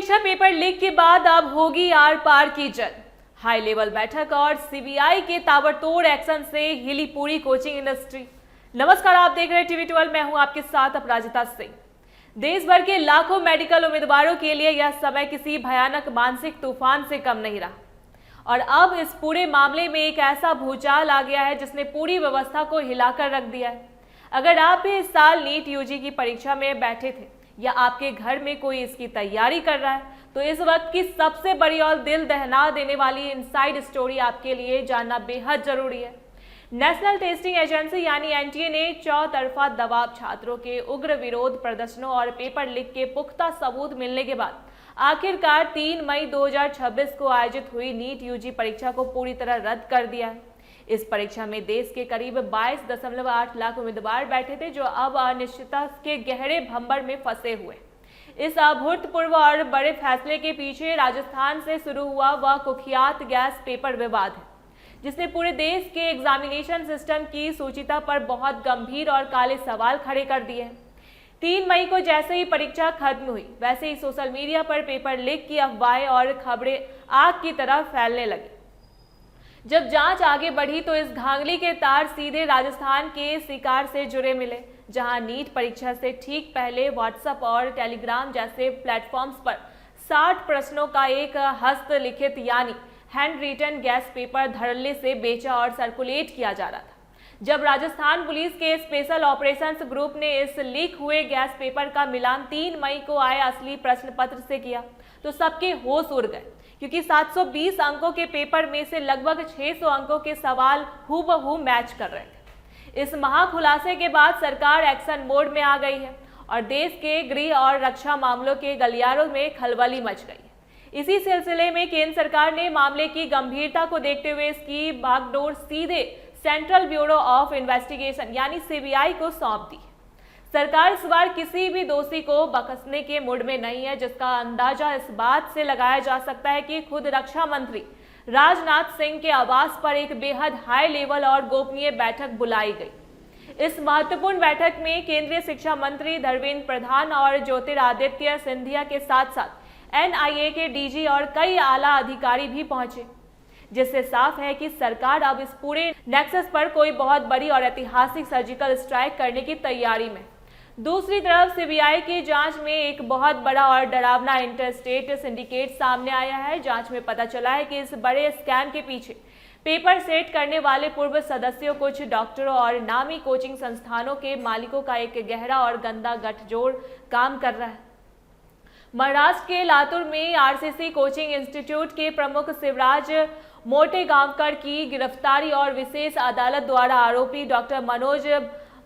परीक्षा paper leak के बाद अब होगी आर पार की जंग। हाई लेवल बैठक और सीबीआई के ताबड़तोड़ एक्शन से हिली पूरी कोचिंग इंडस्ट्री। नमस्कार, आप देख रहे हैं टीवी 12। मैं हूं आपके साथ अपराजिता सिंह। देश भर के लाखों मेडिकल उम्मीदवारों के लिए यह समय किसी भयानक मानसिक तूफान से कम नहीं रहा और अब इस पूरे मामले में एक ऐसा भूचाल आ गया है जिसने पूरी व्यवस्था को हिलाकर रख दिया है। अगर आप भी इस साल नीट यूजी की परीक्षा में बैठे थे या आपके घर में कोई इसकी तैयारी कर रहा है तो इस वक्त की सबसे बड़ी और दिल दहला देने वाली इनसाइड स्टोरी आपके लिए जानना बेहद जरूरी है। नेशनल टेस्टिंग एजेंसी यानी एनटीए ने चौतरफा दबाव, छात्रों के उग्र विरोध प्रदर्शनों और पेपर लीक के पुख्ता सबूत मिलने के बाद आखिरकार 3 मई 2026 को आयोजित हुई नीट यूजी परीक्षा को पूरी तरह रद्द कर दिया है। इस परीक्षा में देश के करीब 22.8 लाख उम्मीदवार बैठे थे जो अब अनिश्चितता के गहरे भंवर में फंसे हुए। इस अभूतपूर्व और बड़े फैसले के पीछे राजस्थान से शुरू हुआ वह कुख्यात गैस पेपर विवाद है जिसने पूरे देश के एग्जामिनेशन सिस्टम की सूचिता पर बहुत गंभीर और काले सवाल खड़े कर दिए हैं। 3 मई को जैसे ही परीक्षा खत्म हुई वैसे ही सोशल मीडिया पर पेपर लीक की अफवाहें और खबरें आग की तरह फैलने लगी। जब जांच आगे बढ़ी तो इस धांधली के तार सीधे राजस्थान के शिकार से जुड़े मिले, जहां नीट परीक्षा से ठीक पहले व्हाट्सएप और टेलीग्राम जैसे प्लेटफॉर्म्स पर 60 प्रश्नों का एक हस्तलिखित यानी हैंड रिटन गैस पेपर धड़ल्ले से बेचा और सर्कुलेट किया जा रहा था। जब राजस्थान पुलिस के स्पेशल ऑपरेशंस ग्रुप ने इस लीक हुए गैस पेपर का मिलान 3 मई को आए असली प्रश्न पत्र से किया तो सबके होश उड़ गए, क्योंकि 720 अंकों के पेपर में से लगभग 600 अंकों के सवाल हूबहू मैच कर रहे थे। इस महाखुलासे के बाद सरकार एक्शन मोड में आ गई है और देश के गृह और रक्षा मामलों के गलियारों में खलबली मच गई है। इसी सिलसिले में केंद्र सरकार ने मामले की गंभीरता को देखते हुए इसकी बागडोर सीधे सेंट्रल ब्यूरो ऑफ इन्वेस्टिगेशन यानी सीबीआई को सौंप दी। सरकार इस बार किसी भी दोषी को बख्शने के मूड में नहीं है, जिसका अंदाजा इस बात से लगाया जा सकता है कि खुद रक्षा मंत्री राजनाथ सिंह के आवास पर एक बेहद हाई लेवल और गोपनीय बैठक बुलाई गई। इस महत्वपूर्ण बैठक में केंद्रीय शिक्षा मंत्री धर्मेंद्र प्रधान और ज्योतिरादित्य सिंधिया के साथ साथ एनआईए के डीजी और कई आला अधिकारी भी पहुंचे, जिससे साफ है कि सरकार अब इस पूरे नेक्सस पर कोई बहुत बड़ी और ऐतिहासिक सर्जिकल स्ट्राइक करने की तैयारी में। दूसरी तरफ सीबीआई की जांच में एक बहुत बड़ा और डरावना इंटरस्टेट सिंडिकेट सामने आया है। जांच में पता चला है कि इस बड़े स्कैम के पीछे पेपर सेट करने वाले पूर्व सदस्यों, कुछ डॉक्टरों और नामी कोचिंग संस्थानों के मालिकों का एक गहरा और गंदा गठजोड़ काम कर रहा है। महाराष्ट्र के लातूर में आरसीसी कोचिंग इंस्टीट्यूट के प्रमुख शिवराज मोटेगांवकर की गिरफ्तारी और विशेष अदालत द्वारा आरोपी डॉक्टर मनोज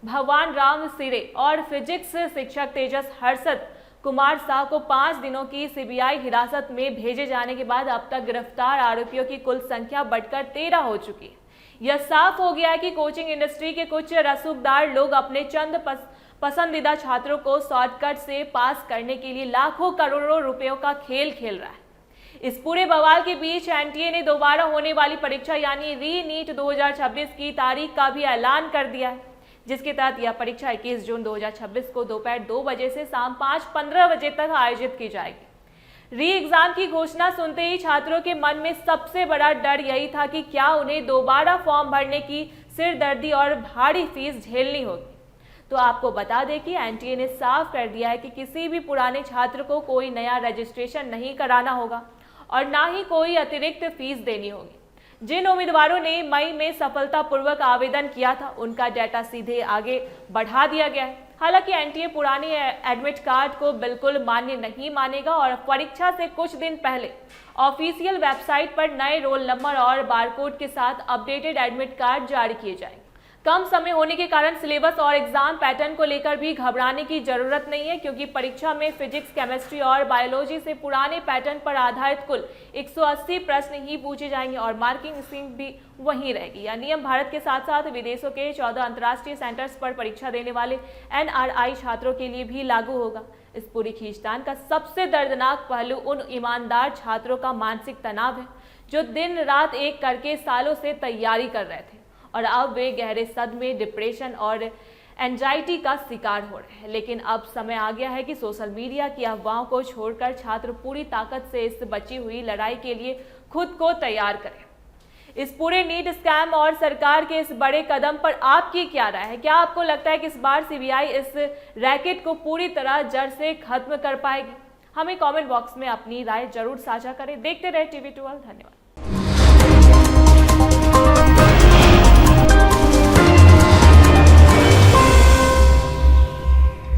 भगवान राम सिरे और फिजिक्स शिक्षक तेजस हर्षद कुमार शाह को 5 दिनों की सीबीआई हिरासत में भेजे जाने के बाद अब तक गिरफ्तार आरोपियों की कुल संख्या बढ़कर 13 हो चुकी है। यह साफ हो गया है कि कोचिंग इंडस्ट्री के कुछ रसूखदार लोग अपने चंद पसंदीदा छात्रों को शॉर्टकट से पास करने के लिए लाखों करोड़ों रुपयों का खेल खेल रहा है। इस पूरे बवाल के बीच एनटीए ने दोबारा होने वाली परीक्षा यानी री नीट 2026 की तारीख का भी ऐलान कर दिया है, जिसके तहत यह परीक्षा 21 जून 2026 को दोपहर 2 बजे से शाम 5:15 बजे तक आयोजित की जाएगी। री एग्जाम की घोषणा सुनते ही छात्रों के मन में सबसे बड़ा डर यही था कि क्या उन्हें दोबारा फॉर्म भरने की सिरदर्दी और भारी फीस झेलनी होगी। तो आपको बता दें कि एनटीए ने साफ कर दिया है कि किसी भी पुराने छात्र को कोई नया रजिस्ट्रेशन नहीं कराना होगा और ना ही कोई अतिरिक्त फीस देनी होगी। जिन उम्मीदवारों ने मई में सफलतापूर्वक आवेदन किया था उनका डाटा सीधे आगे बढ़ा दिया गया है। हालांकि एनटीए पुराने एडमिट कार्ड को बिल्कुल मान्य नहीं मानेगा और परीक्षा से कुछ दिन पहले ऑफिशियल वेबसाइट पर नए रोल नंबर और बारकोड के साथ अपडेटेड एडमिट कार्ड जारी किए जाएंगे। कम समय होने के कारण सिलेबस और एग्जाम पैटर्न को लेकर भी घबराने की जरूरत नहीं है, क्योंकि परीक्षा में फिजिक्स, केमिस्ट्री और बायोलॉजी से पुराने पैटर्न पर आधारित कुल 180 प्रश्न ही पूछे जाएंगे और मार्किंग स्कीम भी वहीं रहेगी। यह नियम भारत के साथ साथ विदेशों के 14 अंतर्राष्ट्रीय सेंटर्स पर परीक्षा देने वाले एनआरआई छात्रों के लिए भी लागू होगा। इस पूरी खींचतान का सबसे दर्दनाक पहलू उन ईमानदार छात्रों का मानसिक तनाव है जो दिन रात एक करके सालों से तैयारी कर रहे थे और अब वे गहरे सदमे, डिप्रेशन और एंजाइटी का शिकार हो रहे हैं। लेकिन अब समय आ गया है कि सोशल मीडिया की अफवाहों को छोड़कर छात्र पूरी ताकत से इस बची हुई लड़ाई के लिए खुद को तैयार करें। इस पूरे नीट स्कैम और सरकार के इस बड़े कदम पर आपकी क्या राय है? क्या आपको लगता है कि इस बार सीबीआई इस रैकेट को पूरी तरह जड़ से खत्म कर पाएगी? हमें कमेंट बॉक्स में अपनी राय जरूर साझा करें। देखते रहे TV12। धन्यवाद।